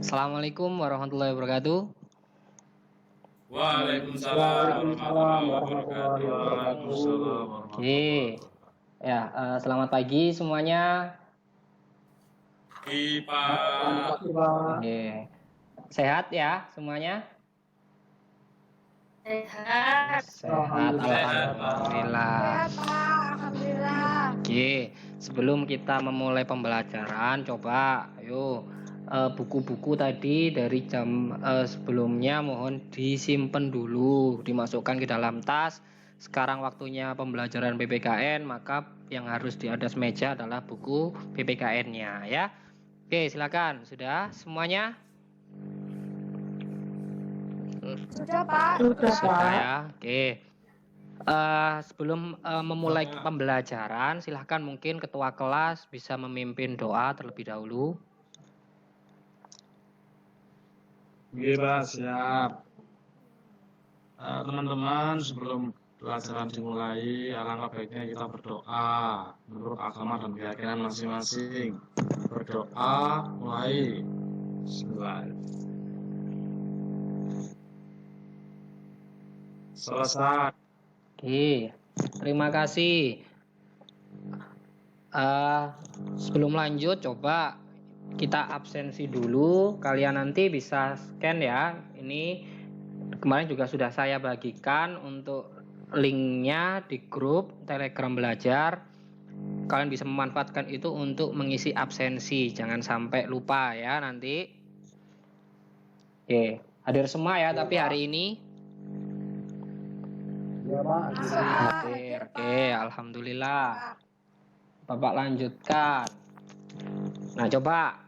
Assalamualaikum warahmatullahi wabarakatuh. Waalaikumsalam Waalaikumsalam warahmatullahi warahmatullahi wabarakatuh. wabarakatuh. Waalaikumsalam Oke, warahmatullahi wabarakatuh. ya selamat pagi semuanya. Selamat Pak. pagi, Pak. Oke, sehat ya semuanya? Sehat. Sehat, Sehat, Pak. alhamdulillah. Sehat, Pak. Alhamdulillah. Oke, sebelum kita memulai pembelajaran, coba ayo buku-buku tadi dari jam sebelumnya mohon disimpan dulu, dimasukkan ke dalam tas. Sekarang waktunya pembelajaran PPKN, maka yang harus di atas meja adalah buku PPKN-nya ya. Oke, silakan. Sudah semuanya? Sudah, Pak. Sudah ya. Oke. Sebelum memulai pembelajaran, silahkan mungkin ketua kelas bisa memimpin doa terlebih dahulu. Oke, Pak, siap. Teman-teman, sebelum pelajaran dimulai, alangkah baiknya kita berdoa menurut agama dan keyakinan masing-masing. Berdoa, mulai. Bismillah. Selesai. Oke, terima kasih. Sebelum lanjut, coba kita absensi dulu. Kalian nanti bisa scan ya. Ini kemarin juga sudah saya bagikan untuk linknya di grup Telegram Belajar. Kalian bisa memanfaatkan itu untuk mengisi absensi. Jangan sampai lupa ya nanti. Oke, hadir semua ya, tapi hari ini. Ya, Pak. Oke, alhamdulillah. Bapak lanjutkan. Nah, coba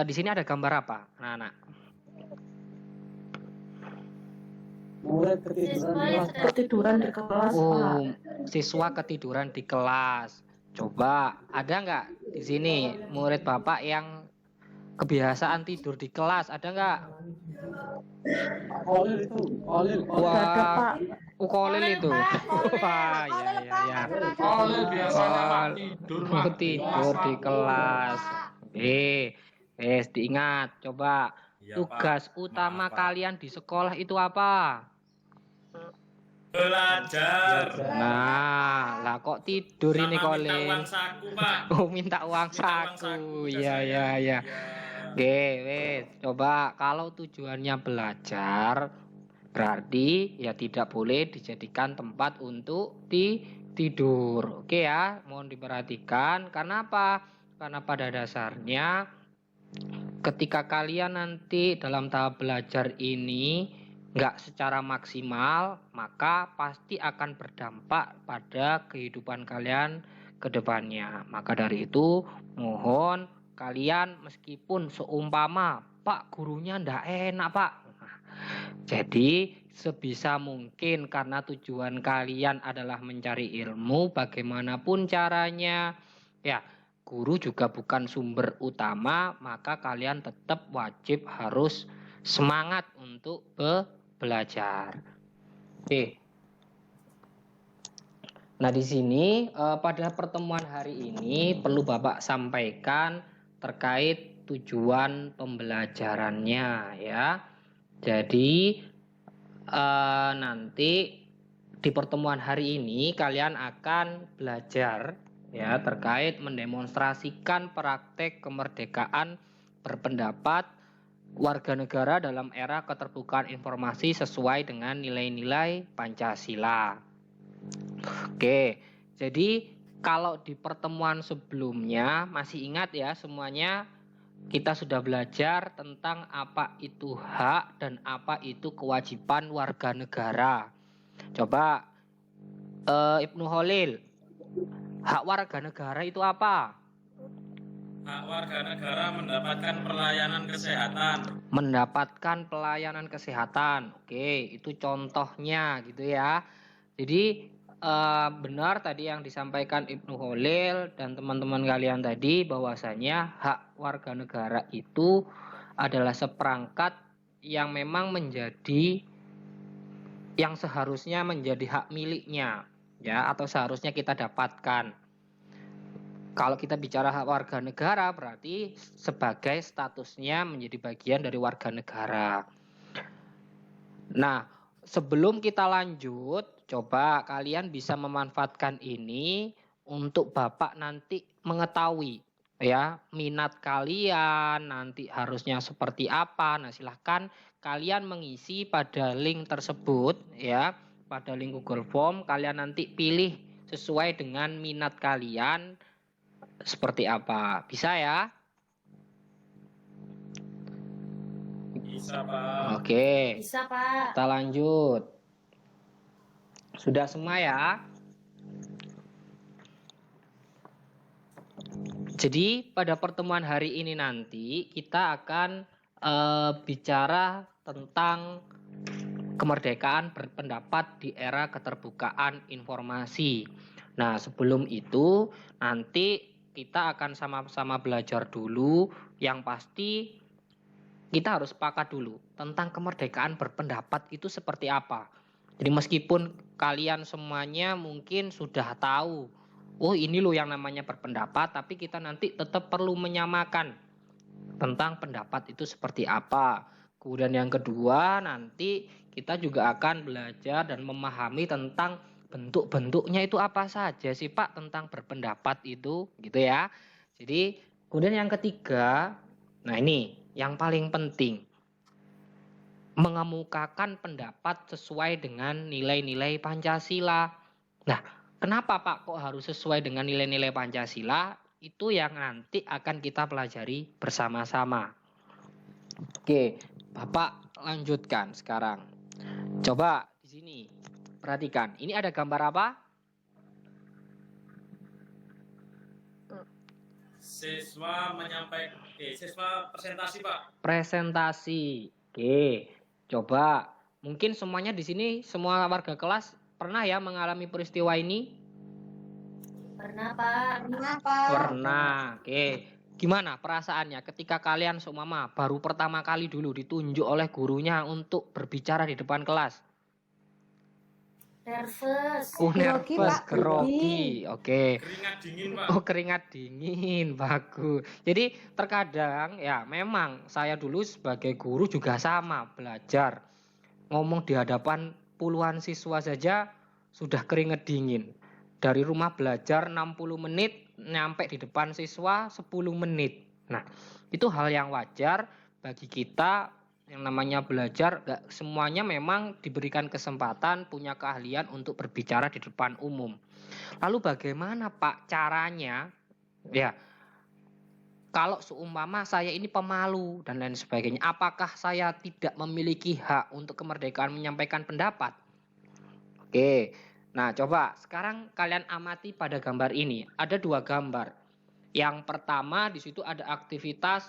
di sini ada gambar apa, anak-anak? Murid Ketiduran di kelas, Pak. Oh, siswa ketiduran di kelas. Coba ada nggak di sini murid Bapak yang kebiasaan tidur di kelas? Ada nggak? Kolil itu. Kolil. Wah, Kolil itu. Kolil, Wah, Kolil, ya, Pak. ya. Kolil biasanya Pak tidur, Pak. Tidur di kelas. Diingat. Coba Iya, tugas Pak. utama Maaf, Pak. kalian di sekolah itu apa? Belajar. Nah, lah kok tidur ini Sama minta Kolil? uang saku, Pak. Oh, minta uang Minta uang saku. saku, Iya, saya. iya, iya. Iya. Oke, wes. Coba kalau tujuannya belajar, berarti ya tidak boleh dijadikan tempat untuk tidur. Oke ya, mohon diperhatikan. Karena apa? Karena pada dasarnya ketika kalian nanti dalam tahap belajar ini nggak secara maksimal, maka pasti akan berdampak pada kehidupan kalian ke depannya. Maka dari itu, mohon kalian meskipun seumpama Pak gurunya ndak enak Pak. Jadi sebisa mungkin karena tujuan kalian adalah mencari ilmu bagaimanapun caranya, ya guru juga bukan sumber utama, maka kalian tetap wajib harus semangat untuk belajar. Oke. Nah di sini pada pertemuan hari ini perlu Bapak sampaikan terkait tujuan pembelajarannya ya. Jadi nanti di pertemuan hari ini kalian akan belajar ya terkait mendemonstrasikan praktek kemerdekaan berpendapat warga negara dalam era keterbukaan informasi sesuai dengan nilai-nilai Pancasila. Oke, jadi kalau di pertemuan sebelumnya masih ingat ya semuanya kita sudah belajar tentang apa itu hak dan apa itu kewajiban warga negara. Coba Ibnu Holil, hak warga negara itu apa? Hak warga negara mendapatkan pelayanan kesehatan. Mendapatkan pelayanan kesehatan. Oke, itu contohnya gitu ya. Jadi benar tadi yang disampaikan Ibnu Holil dan teman-teman kalian tadi bahwasanya hak warga negara itu adalah seperangkat yang memang menjadi yang seharusnya menjadi hak miliknya ya atau seharusnya kita dapatkan. Kalau kita bicara hak warga negara berarti sebagai statusnya menjadi bagian dari warga negara. Nah, sebelum kita lanjut, coba kalian bisa memanfaatkan ini untuk Bapak nanti mengetahui ya minat kalian nanti harusnya seperti apa. Nah, silahkan kalian mengisi pada link tersebut ya, pada link Google Form kalian nanti pilih sesuai dengan minat kalian seperti apa. Bisa ya? Bisa, Pak. Oke. Bisa, Pak. Kita lanjut. Sudah semua ya? Jadi pada pertemuan hari ini nanti kita akan bicara tentang kemerdekaan berpendapat di era keterbukaan informasi. Nah, sebelum itu nanti kita akan sama-sama belajar dulu. Yang pasti kita harus sepakat dulu tentang kemerdekaan berpendapat itu seperti apa. Jadi meskipun kalian semuanya mungkin sudah tahu, oh ini loh yang namanya berpendapat, tapi kita nanti tetap perlu menyamakan tentang pendapat itu seperti apa. Kemudian yang kedua nanti kita juga akan belajar dan memahami tentang bentuk-bentuknya itu apa saja sih Pak tentang berpendapat itu gitu ya. Jadi kemudian yang ketiga, nah ini yang paling penting, mengemukakan pendapat sesuai dengan nilai-nilai Pancasila. Nah, kenapa Pak kok harus sesuai dengan nilai-nilai Pancasila? Itu yang nanti akan kita pelajari bersama-sama. Oke, Bapak lanjutkan sekarang. Coba di sini perhatikan. Ini ada gambar apa? Siswa presentasi, Pak. Presentasi. Oke, coba. Mungkin semuanya di sini, semua warga kelas pernah ya mengalami peristiwa ini? Pernah, Pak. Pernah, Pak. Pernah. Oke. Gimana perasaannya ketika kalian seumpama baru pertama kali dulu ditunjuk oleh gurunya untuk berbicara di depan kelas? Nervous. Oh, Grogi, nervous, Pak. grogi. Oke. Keringat dingin, Pak. Oh, keringat dingin. Bagus. Jadi terkadang ya memang saya dulu sebagai guru juga sama belajar. Ngomong di hadapan puluhan siswa saja sudah keringat dingin. Dari rumah belajar 60 menit, nyampe di depan siswa 10 menit. Nah, itu hal yang wajar bagi kita yang namanya belajar. Gak semuanya memang diberikan kesempatan, punya keahlian untuk berbicara di depan umum. Lalu bagaimana Pak caranya? Ya, kalau seumpama saya ini pemalu dan lain sebagainya, apakah saya tidak memiliki hak untuk kemerdekaan menyampaikan pendapat? Oke. Nah, coba sekarang kalian amati pada gambar ini. Ada dua gambar. Yang pertama di situ ada aktivitas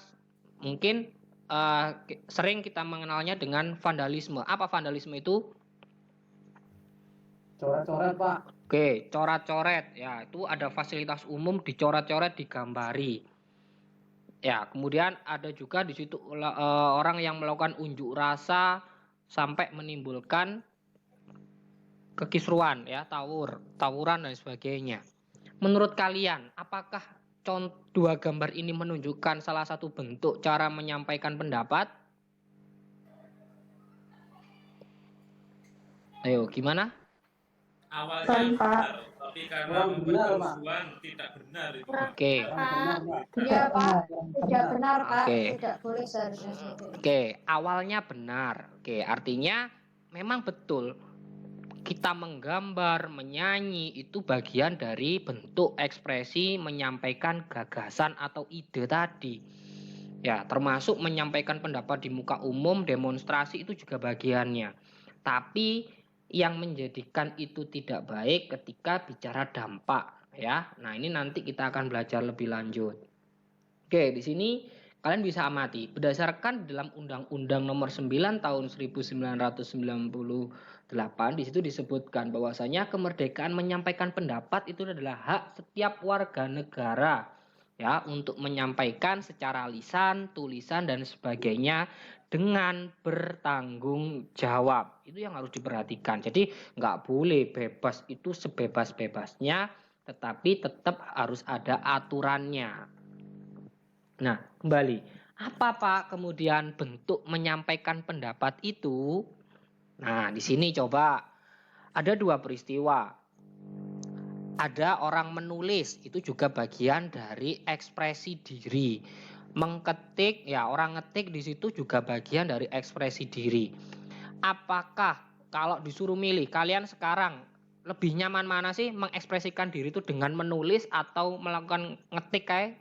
mungkin sering kita mengenalnya dengan vandalisme. Apa vandalisme itu? Coret-coret, Pak. Oke, coret-coret. Ya, itu ada fasilitas umum dicoret-coret, digambari. Ya, kemudian ada juga di situ orang yang melakukan unjuk rasa sampai menimbulkan kekisruan ya, tawuran dan sebagainya. Menurut kalian, apakah dua gambar ini menunjukkan salah satu bentuk cara menyampaikan pendapat? Ayo, gimana? Awalnya Pak. benar, tapi karena Kurang benar, Pak. berkerusuhan tidak benar itu. Oke. Benar, Pak. Iya, Pak. Tidak benar, Pak. Oke. Tidak boleh seharusnya seperti itu. Oke, awalnya benar. Oke, artinya memang betul kita menggambar, menyanyi itu bagian dari bentuk ekspresi menyampaikan gagasan atau ide tadi. Ya, termasuk menyampaikan pendapat di muka umum, demonstrasi itu juga bagiannya. Tapi yang menjadikan itu tidak baik ketika bicara dampak ya. Nah, ini nanti kita akan belajar lebih lanjut. Oke, di sini kalian bisa amati berdasarkan dalam Undang-Undang Nomor 9 Tahun 1998 di situ disebutkan bahwasanya kemerdekaan menyampaikan pendapat itu adalah hak setiap warga negara ya untuk menyampaikan secara lisan, tulisan dan sebagainya dengan bertanggung jawab. Itu yang harus diperhatikan. Jadi nggak boleh bebas, itu sebebas-bebasnya, tetapi tetap harus ada aturannya. Nah, kembali, apa Pak kemudian bentuk menyampaikan pendapat itu? Nah, di sini coba ada dua peristiwa. Ada orang menulis, itu juga bagian dari ekspresi diri. Mengketik, ya orang ngetik di situ juga bagian dari ekspresi diri. Apakah kalau disuruh milih, kalian sekarang lebih nyaman mana sih mengekspresikan diri itu dengan menulis atau melakukan ngetik kayak?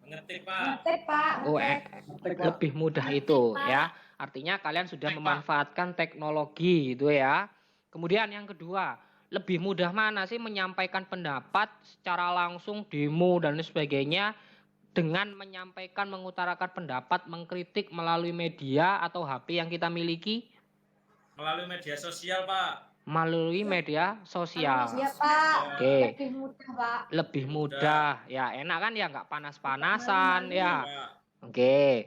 Mengetik, Pak. Ngetik, Pak. Oh, Ngetik, Pak. lebih mudah itu ya. Artinya kalian sudah memanfaatkan teknologi gitu ya. Kemudian yang kedua, lebih mudah mana sih menyampaikan pendapat secara langsung, demo dan sebagainya dengan menyampaikan, mengutarakan pendapat, mengkritik melalui media atau HP yang kita miliki? Melalui media sosial, Pak. Melalui media sosial. Iya, Pak. Oke. Lebih mudah, Pak. Lebih mudah. Ya, enak kan ya, nggak panas-panasan ya. Pak. Oke.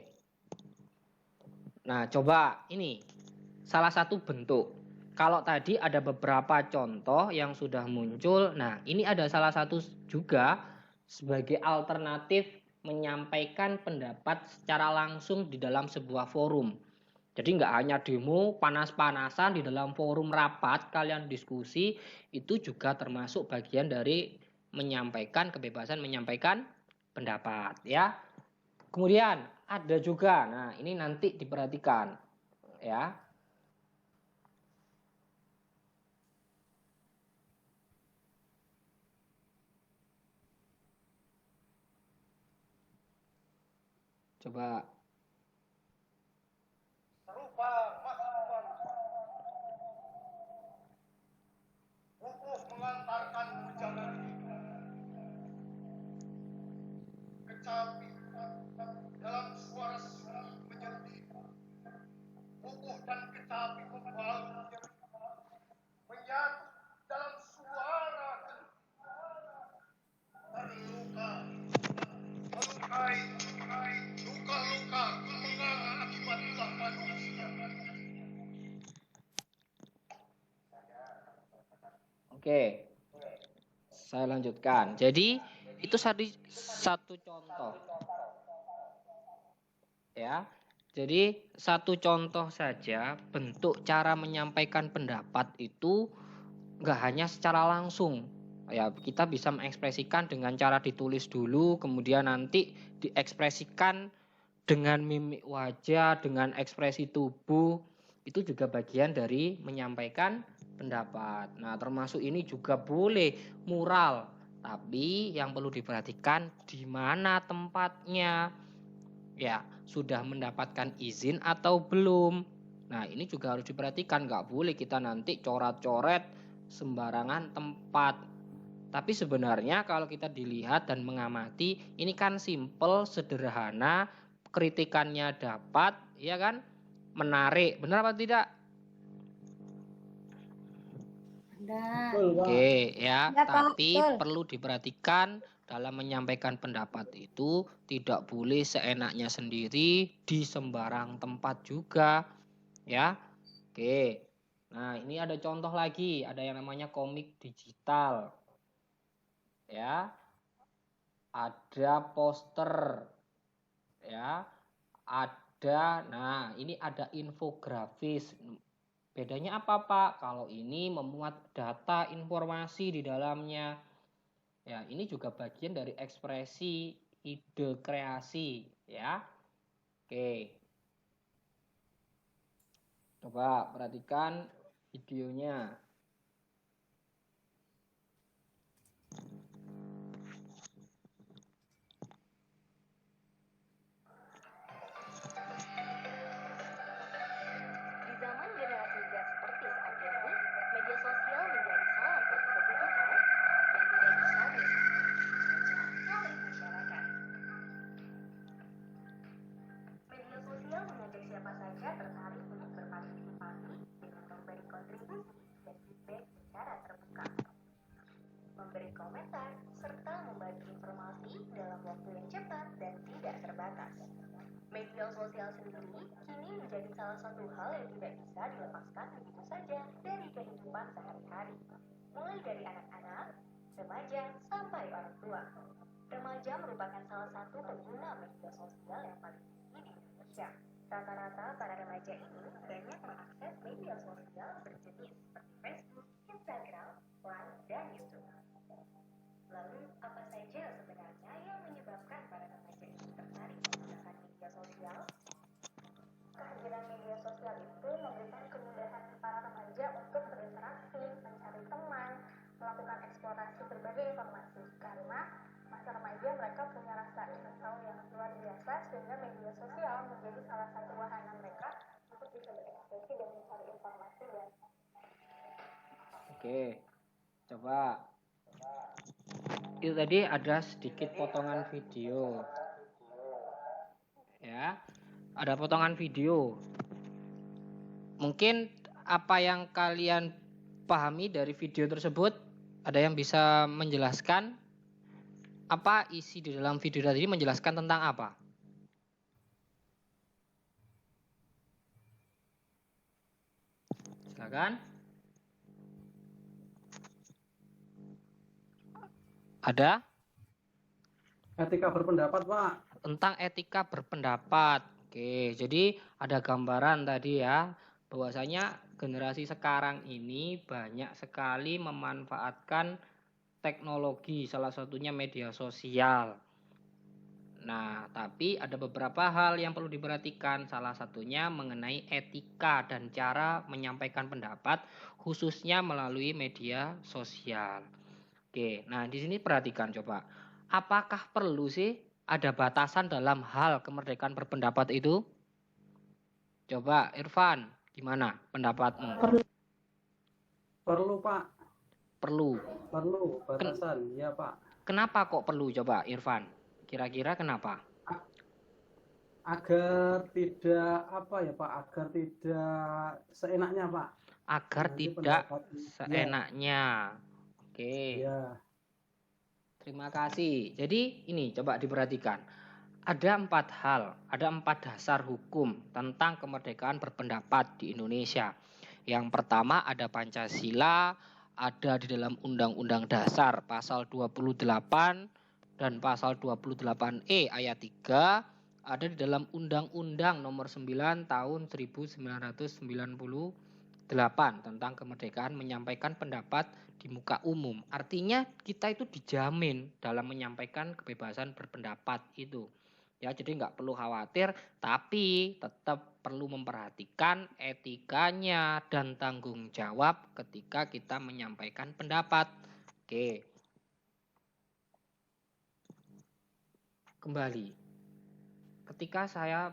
Nah, coba ini salah satu bentuk. Kalau tadi ada beberapa contoh yang sudah muncul. Nah, ini ada salah satu juga sebagai alternatif menyampaikan pendapat secara langsung di dalam sebuah forum. Jadi nggak hanya demo panas-panasan di dalam forum rapat kalian diskusi, itu juga termasuk bagian dari menyampaikan kebebasan menyampaikan pendapat ya. Kemudian ada juga, nah ini nanti diperhatikan ya. Coba mengantarkan perjalanan kecapi dalam suara sunyi menyerupi bubuh dan kecapi membaur menyatu dalam suara terluka melukai luka-luka menganga akibat ulah manusia. Oke, saya lanjutkan. Jadi itu satu contoh, ya. Jadi satu contoh saja bentuk cara menyampaikan pendapat itu nggak hanya secara langsung. Ya, kita bisa mengekspresikan dengan cara ditulis dulu, kemudian nanti diekspresikan dengan mimik wajah, dengan ekspresi tubuh. Itu juga bagian dari menyampaikan pendapat. Nah, termasuk ini juga boleh mural, tapi yang perlu diperhatikan di mana tempatnya. Ya, sudah mendapatkan izin atau belum. Nah, ini juga harus diperhatikan, nggak boleh kita nanti coret-coret sembarangan tempat. Tapi sebenarnya kalau kita dilihat dan mengamati, ini kan simple, sederhana, kritikannya dapat, ya kan? Menarik, benar apa tidak? Benar. Betul, Pak. Oke, ya. Ya, Pak, Tapi betul. perlu diperhatikan dalam menyampaikan pendapat itu tidak boleh seenaknya sendiri di sembarang tempat juga, ya. Oke. Nah, ini ada contoh lagi, ada yang namanya komik digital. Ya. Ada poster. Ya. Nah, ini ada infografis. Bedanya apa, Pak? Kalau ini memuat data informasi di dalamnya. Ya, ini juga bagian dari ekspresi ide kreasi, ya. Oke. Coba perhatikan videonya. Di zaman generasi Z seperti saat ini, media sosial menjadi salah satu kebutuhan yang tidak bisa dilepaskan oleh masyarakat. Media sosial mengajak siapa saja tertarik untuk berpartisipasi dengan memberi kontribusi dan feedback secara terbuka, memberi komentar, serta membagi informasi dalam waktu yang cepat dan tidak terbatas. Media sosial sendiri kini menjadi salah satu hal yang tidak bisa dilepaskan begitu saja dari kehidupan sehari-hari. Mulai dari anak-anak, remaja, sampai orang tua. Remaja merupakan salah satu pengguna media sosial yang paling tinggi di Indonesia. Rata-rata para remaja ini banyak mengakses media sosial berjenis seperti Facebook, Instagram, Line, dan YouTube. Lalu, apa saja sebenarnya yang menyebabkan para remaja ini tertarik menggunakan media sosial? Kehadiran media sosial itu memberikan kemudahan para remaja untuk berinteraksi, mencari teman, melakukan eksplorasi berbagai informasi. Karena masa remaja mereka punya rasa ingin tahu yang luar biasa, sehingga media sosial menjadi salah satu wahana mereka untuk bisa berekspresi dan mencari informasi. Oke, coba. Itu tadi ada sedikit potongan video. Ya, ada potongan video. Mungkin apa yang kalian pahami dari video tersebut, ada yang bisa menjelaskan apa isi di dalam video tadi, menjelaskan tentang apa? Silakan. Ada? Etika berpendapat, Pak. Tentang etika berpendapat. Oke, jadi ada gambaran tadi ya, bahwasanya generasi sekarang ini banyak sekali memanfaatkan teknologi, salah satunya media sosial. Nah, tapi ada beberapa hal yang perlu diperhatikan, salah satunya mengenai etika dan cara menyampaikan pendapat, khususnya melalui media sosial. Oke, nah di sini perhatikan coba. Apakah perlu sih ada batasan dalam hal kemerdekaan berpendapat itu? Coba Irfan, gimana pendapatmu? Perlu, Pak. Perlu. Perlu batasan, ya, Pak. Kenapa kok perlu coba Irfan? Kira-kira kenapa? Agar tidak apa ya, Pak? Agar tidak seenaknya, Pak. Agar Nanti tidak pendapat- seenaknya. Oke. Ya. Terima kasih. Jadi ini coba diperhatikan. Ada 4 hal, ada 4 dasar hukum tentang kemerdekaan berpendapat di Indonesia. Yang pertama ada Pancasila, ada di dalam Undang-Undang Dasar pasal 28 dan pasal 28E ayat 3, ada di dalam Undang-Undang nomor 9 tahun 1998 tentang kemerdekaan menyampaikan pendapat di muka umum. Artinya kita itu dijamin dalam menyampaikan kebebasan berpendapat itu. Ya, jadi nggak perlu khawatir, tapi tetap perlu memperhatikan etikanya dan tanggung jawab ketika kita menyampaikan pendapat. Oke. Kembali. Ketika saya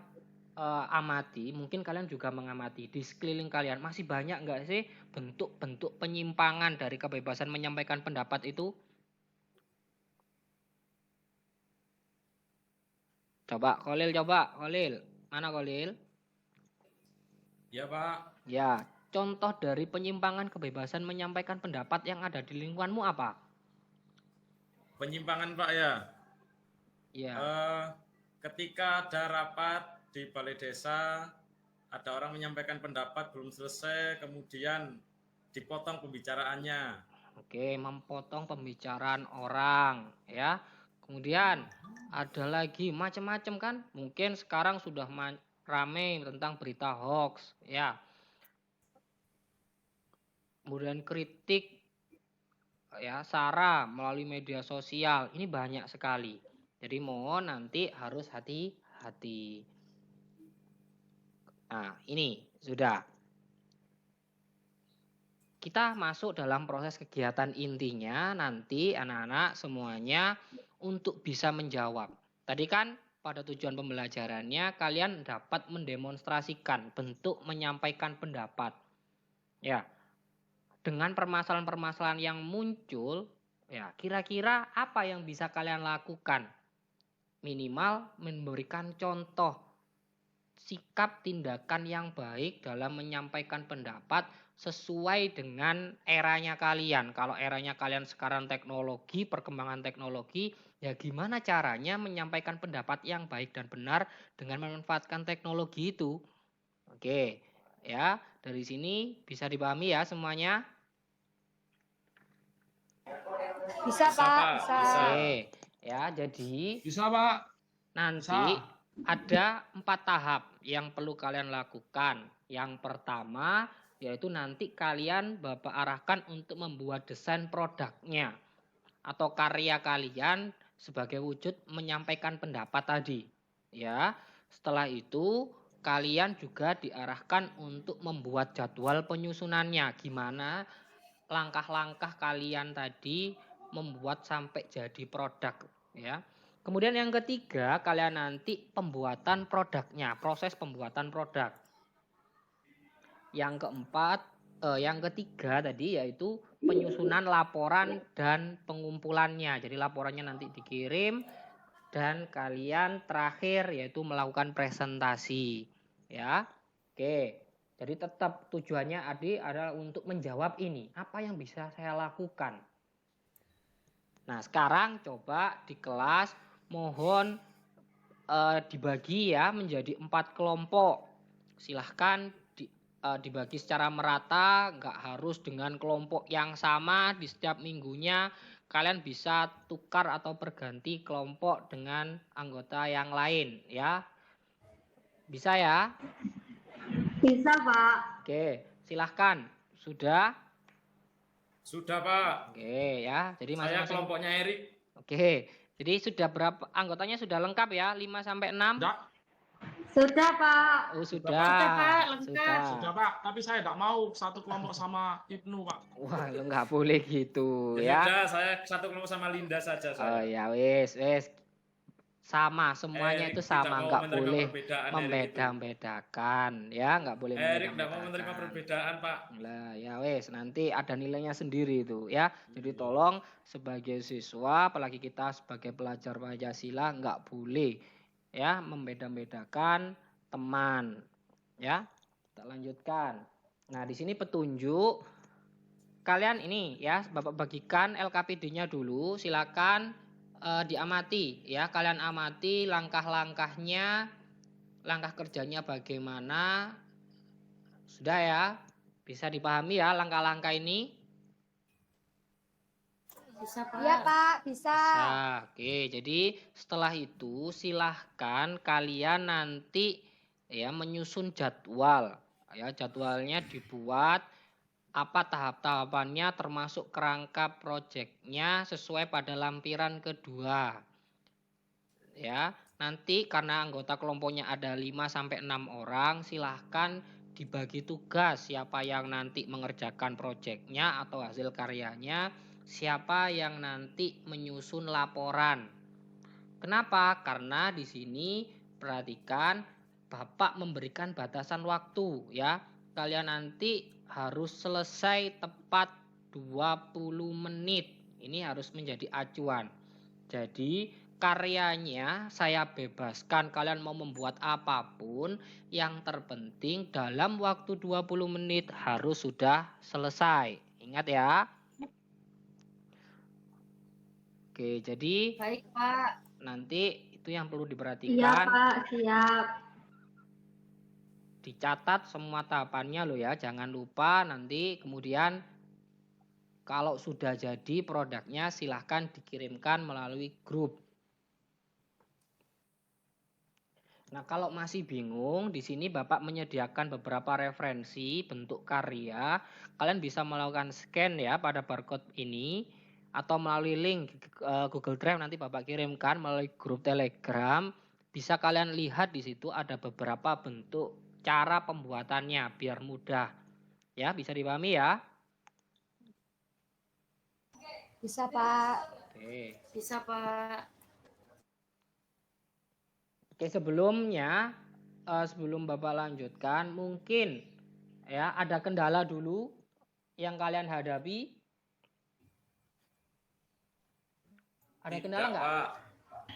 amati, mungkin kalian juga mengamati di sekeliling kalian, masih banyak nggak sih bentuk-bentuk penyimpangan dari kebebasan menyampaikan pendapat itu? Coba Khalil, mana Khalil? Ya Pak. Ya, contoh dari penyimpangan kebebasan menyampaikan pendapat yang ada di lingkunganmu apa? Penyimpangan Pak ya. Ya. Ketika ada rapat di balai desa, ada orang menyampaikan pendapat belum selesai, kemudian dipotong pembicaraannya. Oke, memotong pembicaraan orang, ya. Kemudian ada lagi macam-macam kan? Mungkin sekarang sudah ramai tentang berita hoax, ya. Kemudian kritik, ya, SARA melalui media sosial, ini banyak sekali. Jadi mohon nanti harus hati-hati. Nah, ini sudah. Kita masuk dalam proses kegiatan intinya nanti anak-anak semuanya untuk bisa menjawab. Tadi kan pada tujuan pembelajarannya kalian dapat mendemonstrasikan bentuk menyampaikan pendapat. Ya. Dengan permasalahan-permasalahan yang muncul, ya, kira-kira apa yang bisa kalian lakukan? Minimal memberikan contoh sikap tindakan yang baik dalam menyampaikan pendapat sesuai dengan eranya kalian. Kalau eranya kalian sekarang teknologi, perkembangan teknologi, ya gimana caranya menyampaikan pendapat yang baik dan benar dengan memanfaatkan teknologi itu. Oke, ya, dari sini bisa dipahami ya semuanya. Bisa, Bisa, Pak. Pak. Bisa. Bisa. Oke, ya jadi Bisa, Pak. nanti Bisa. ada 4 tahap yang perlu kalian lakukan. Yang pertama yaitu nanti kalian Bapak arahkan untuk membuat desain produknya atau karya kalian sebagai wujud menyampaikan pendapat tadi. Ya, setelah itu kalian juga diarahkan untuk membuat jadwal penyusunannya. Gimana langkah-langkah kalian tadi membuat sampai jadi produk, ya. Kemudian yang ketiga, kalian nanti pembuatan produknya, proses pembuatan produk. Yang keempat, yang ketiga tadi yaitu penyusunan laporan dan pengumpulannya. Jadi laporannya nanti dikirim dan kalian terakhir yaitu melakukan presentasi, ya. Oke. Jadi tetap tujuannya Adi adalah untuk menjawab ini, apa yang bisa saya lakukan. Nah, sekarang coba di kelas mohon dibagi ya menjadi 4 kelompok. Silahkan dibagi secara merata, nggak harus dengan kelompok yang sama di setiap minggunya. Kalian bisa tukar atau berganti kelompok dengan anggota yang lain ya. Bisa ya? Bisa, Pak. Oke, silahkan. Sudah? Sudah, Pak. Oke ya. Jadi Saya masing-masing. kelompoknya Erik. Oke. Jadi sudah berapa anggotanya sudah lengkap ya? 5 sampai 6? Sudah. Sudah, Pak. Oh, sudah. Sudah, Pak, lengkap. Sudah. Sudah, Pak. Tapi saya tidak mau satu kelompok sama Ibnu, Pak. Wah, lu nggak boleh gitu Ya ya. sudah, saya satu kelompok sama Linda saja. Oh Saya. ya wes. Sama, semuanya Erik itu tidak sama, mau nggak menerima boleh perbedaan, Erik itu. membeda-bedakan ya, nggak boleh Erik tidak mau menerima membeda-bedakan. perbedaan, Pak. Lah ya wes, nanti ada nilainya sendiri itu ya. Jadi tolong sebagai siswa, apalagi kita sebagai pelajar Pancasila nggak boleh ya membeda-bedakan teman. Ya, kita lanjutkan. Nah, di sini petunjuk kalian ini ya, Bapak bagikan LKPD-nya dulu, silakan diamati ya, kalian amati langkah-langkahnya, langkah kerjanya bagaimana. Sudah ya? Bisa dipahami ya langkah-langkah ini? Bisa, Pak. Iya, Pak. Bisa. Bisa. Oke, jadi setelah itu silahkan kalian nanti ya menyusun jadwal. Ya, jadwalnya dibuat apa tahap-tahapannya termasuk kerangka proyeknya sesuai pada lampiran kedua. Ya, nanti karena anggota kelompoknya ada 5 sampai 6 orang, silahkan dibagi tugas siapa yang nanti mengerjakan proyeknya atau hasil karyanya, siapa yang nanti menyusun laporan. Kenapa? Karena di sini perhatikan Bapak memberikan batasan waktu ya. Kalian nanti harus selesai tepat 20 menit. Ini harus menjadi acuan. Jadi karyanya saya bebaskan, kalian mau membuat apapun, yang terpenting dalam waktu 20 menit harus sudah selesai. Ingat ya. Oke, jadi Baik, Pak. nanti itu yang perlu Iya, diperhatikan. Pak. Siap. Dicatat semua tahapannya loh ya, jangan lupa nanti kemudian kalau sudah jadi produknya silahkan dikirimkan melalui grup. Nah, kalau masih bingung, di sini Bapak menyediakan beberapa referensi bentuk karya. Kalian bisa melakukan scan ya pada barcode ini atau melalui link Google Drive nanti Bapak kirimkan melalui grup Telegram. Bisa kalian lihat di situ ada beberapa bentuk cara pembuatannya biar mudah. Ya, bisa dipahami ya? Bisa, Pak. Oke. Bisa, Pak. Oke, sebelumnya sebelum Bapak lanjutkan, mungkin ya ada kendala dulu yang kalian hadapi. Ada kendala nggak? Pak.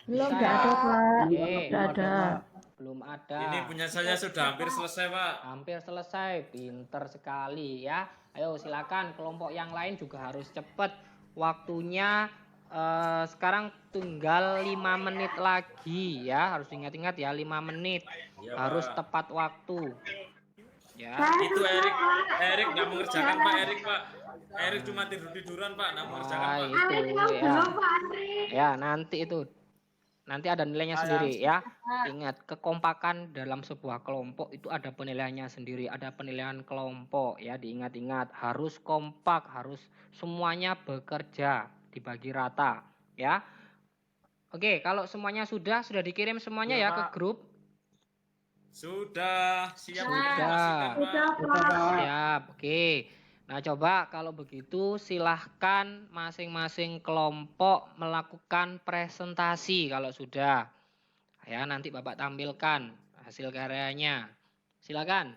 Belum Bisa ya? ada, Pak. Oke, ada. belum ada. Ini punya saya sudah hampir selesai, Pak. Hampir selesai, pinter sekali ya. Ayo silakan, kelompok yang lain juga harus cepat. Waktunya sekarang tinggal 5 menit lagi ya. Harus ingat-ingat ya, 5 menit. Iya, Harus Pak. tepat waktu. Ya. Itu Erik nggak mengerjakan Pak Erik, Pak. Erik cuma tidur-tiduran Pak, nggak mengerjakan Ah, Pak. itu ya. Ya, nanti itu. Nanti ada nilainya sendiri ya. Ingat, kekompakan dalam sebuah kelompok itu ada penilaiannya sendiri, ada penilaian kelompok ya, diingat-ingat, harus kompak, harus semuanya bekerja, dibagi rata ya. Oke, kalau semuanya sudah dikirim semuanya Iya, ya ke Pak. grup. Sudah, siap Sudah. diinformasikan Pak. Siap, oke. Nah, coba kalau begitu silahkan masing-masing kelompok melakukan presentasi kalau sudah. Ya, nanti Bapak tampilkan hasil karyanya. Silakan.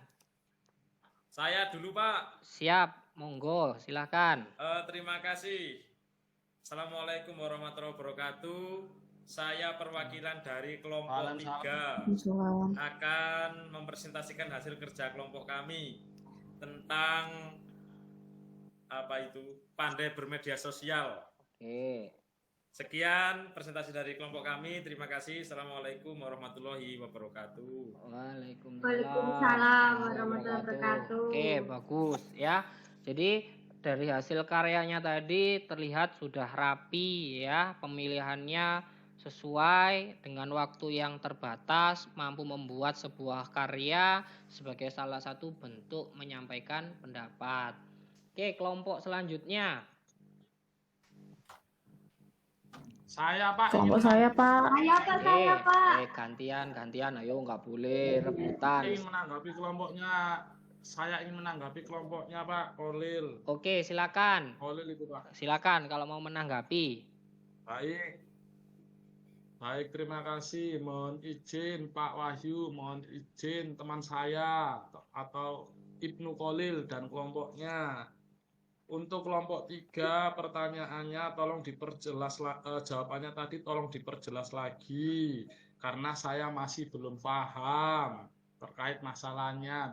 Saya dulu Pak. Siap, monggo, silakan. Terima kasih. Assalamualaikum warahmatullahi wabarakatuh. Saya perwakilan dari kelompok 3 akan mempresentasikan hasil kerja kelompok kami tentang pandai bermedia sosial. Oke. Sekian presentasi dari kelompok kami. Terima kasih. Assalamualaikum warahmatullahi wabarakatuh. Waalaikumsalam warahmatullahi wabarakatuh. Oke, bagus ya. Jadi dari hasil karyanya tadi terlihat sudah rapi ya, pemilihannya sesuai dengan waktu yang terbatas, mampu membuat sebuah karya sebagai salah satu bentuk menyampaikan pendapat. Oke, kelompok selanjutnya. Saya Pak. Kelompok saya Pak. Gantian, ayo nggak boleh rebutan. Saya ingin menanggapi kelompoknya Pak Kolil. Oke, silakan. Kolil itu Pak. Silakan kalau mau menanggapi. Baik, terima kasih. Mohon izin Pak Wahyu, mohon izin teman saya atau Ibnu Kolil dan kelompoknya. Untuk kelompok 3 pertanyaannya tolong diperjelas, jawabannya tadi tolong diperjelas lagi karena saya masih belum paham terkait masalahnya.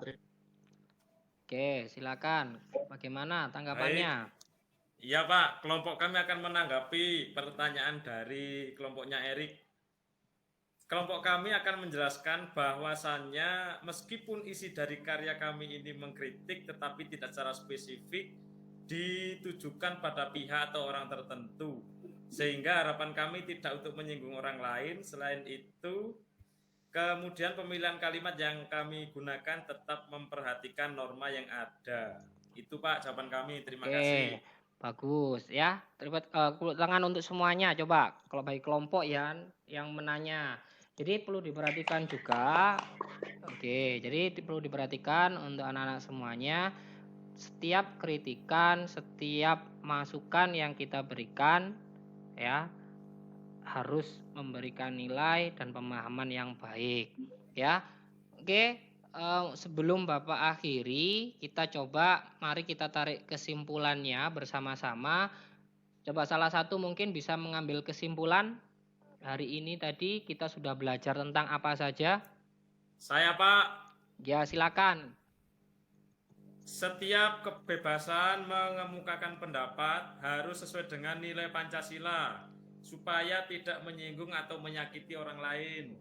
Oke, silakan. Bagaimana tanggapannya? Iya Pak, kelompok kami akan menanggapi pertanyaan dari kelompoknya Erik. Kelompok kami akan menjelaskan bahwasannya meskipun isi dari karya kami ini mengkritik tetapi tidak secara spesifik ditujukan pada pihak atau orang tertentu. Sehingga harapan kami tidak untuk menyinggung orang lain. Selain itu, kemudian pemilihan kalimat yang kami gunakan tetap memperhatikan norma yang ada. Itu Pak jawaban kami. Terima kasih. Bagus ya. Terima tangan untuk semuanya. Coba kalau bagi kelompok yang menanya. Jadi perlu diperhatikan juga. Oke, jadi perlu diperhatikan untuk anak-anak semuanya. Setiap kritikan, setiap masukan yang kita berikan ya harus memberikan nilai dan pemahaman yang baik ya. Oke, sebelum Bapak akhiri, mari kita tarik kesimpulannya bersama-sama. Coba salah satu mungkin bisa mengambil kesimpulan. Hari ini tadi kita sudah belajar tentang apa saja? Saya Pak. Ya, silakan. Setiap kebebasan mengemukakan pendapat harus sesuai dengan nilai Pancasila supaya tidak menyinggung atau menyakiti orang lain.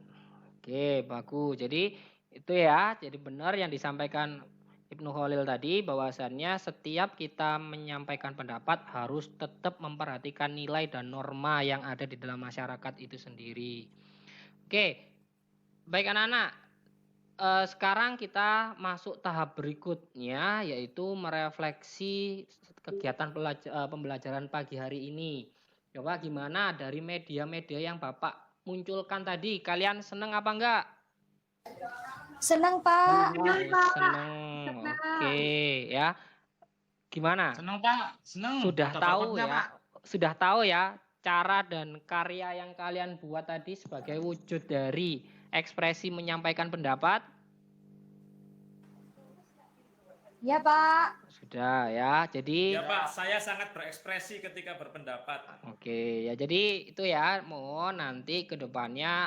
Oke, bagus. Jadi itu ya, jadi benar yang disampaikan Ibnu Khalil tadi bahwasannya setiap kita menyampaikan pendapat harus tetap memperhatikan nilai dan norma yang ada di dalam masyarakat itu sendiri. Oke, baik anak-anak. Sekarang kita masuk tahap berikutnya yaitu merefleksi kegiatan pembelajaran pagi hari ini. Coba gimana dari media-media yang Bapak munculkan tadi? Kalian seneng apa enggak? Senang Pak. Seneng. Oke ya. Gimana? Senang Pak, senang. Sudah tahu ya cara dan karya yang kalian buat tadi sebagai wujud dari ekspresi menyampaikan pendapat? Ya Pak. Sudah ya. Jadi Ya Pak, saya sangat berekspresi ketika berpendapat. Oke, ya jadi itu ya, mohon nanti ke depannya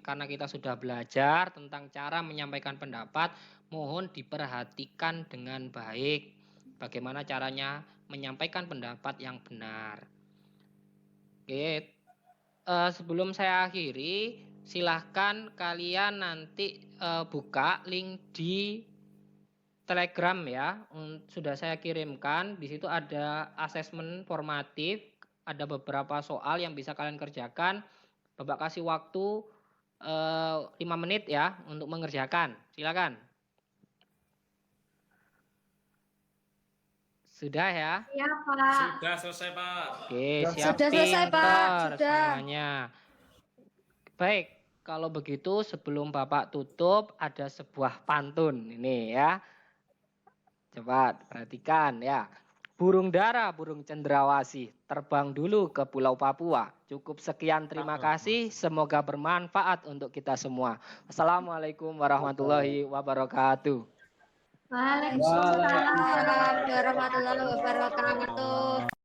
karena kita sudah belajar tentang cara menyampaikan pendapat, mohon diperhatikan dengan baik bagaimana caranya menyampaikan pendapat yang benar. Oke, sebelum saya akhiri, silahkan kalian nanti buka link di Telegram ya, sudah saya kirimkan. Di situ ada asesmen formatif, ada beberapa soal yang bisa kalian kerjakan. Bapak kasih waktu 5 menit ya untuk mengerjakan. Silakan. Sudah ya? Ya, Pak. Sudah selesai, Pak. Oke, siap. Sudah selesai, Pak. Pinter Sudah. semuanya. Baik, kalau begitu sebelum Bapak tutup ada sebuah pantun ini ya. Coba perhatikan ya. Burung dara, burung cendrawasih, terbang dulu ke Pulau Papua. Cukup sekian, terima kasih. Semoga bermanfaat untuk kita semua. Assalamualaikum warahmatullahi wabarakatuh. Waalaikumsalam warahmatullahi wabarakatuh.